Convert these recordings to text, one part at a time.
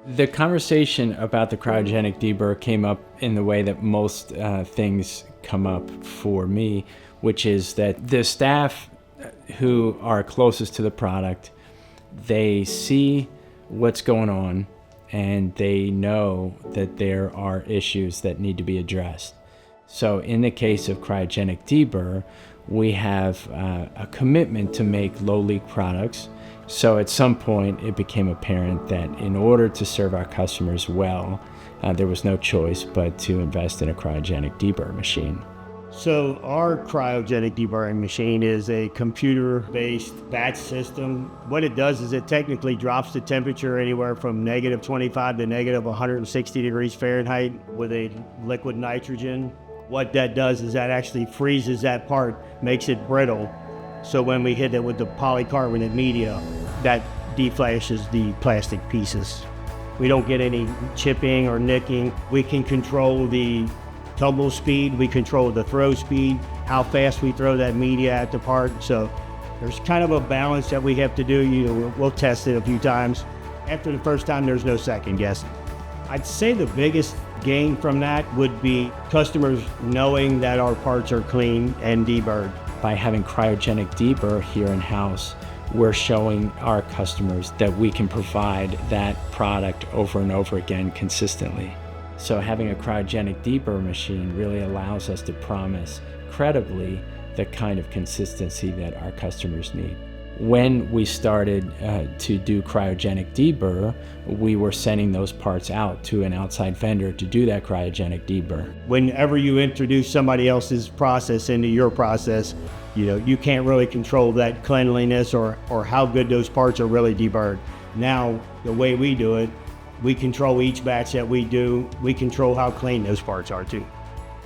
The conversation about the cryogenic deburr came up in the way that most things come up for me, which is that the staff who are closest to the product, they see what's going on and they know that there are issues that need to be addressed. So in the case of cryogenic deburr, we have a commitment to make low leak products. So at some point it became apparent that in order to serve our customers well, there was no choice but to invest in a cryogenic deburr machine. So our cryogenic deburring machine is a computer-based batch system. What it does is it technically drops the temperature anywhere from -25 to -160 degrees Fahrenheit with a liquid nitrogen. What that does is that actually freezes that part, makes it brittle. So when we hit it with the polycarbonate media, that deflashes the plastic pieces. We don't get any chipping or nicking. We can control the tumble speed, we control the throw speed, how fast we throw that media at the part. So there's kind of a balance that we have to do. We'll test it a few times. After the first time, there's no second guessing. I'd say the biggest gain from that would be customers knowing that our parts are clean and deburred. By having cryogenic deburr here in-house, we're showing our customers that we can provide that product over and over again consistently. So having a cryogenic deburr machine really allows us to promise credibly the kind of consistency that our customers need. When we started to do cryogenic deburr, we were sending those parts out to an outside vendor to do that cryogenic deburr. Whenever you introduce somebody else's process into your process, you can't really control that cleanliness or how good those parts are really deburred. Now, the way we do it, we control each batch that we do. We control how clean those parts are too.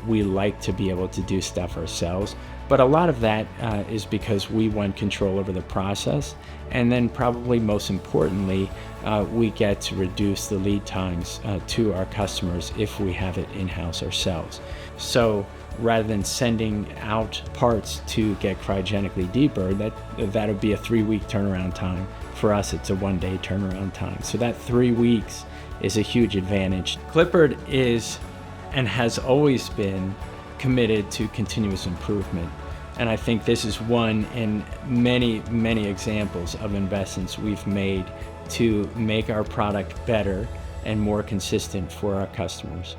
We like to be able to do stuff ourselves, but a lot of that is because we want control over the process, and then probably most importantly, we get to reduce the lead times to our customers if we have it in-house ourselves. So rather than sending out parts to get cryogenically deburred, that would be a 3-week turnaround time. For us, it's a 1-day turnaround time. So that 3 weeks is a huge advantage. Clippard is and has always been committed to continuous improvement. And I think this is one in many, many examples of investments we've made to make our product better and more consistent for our customers.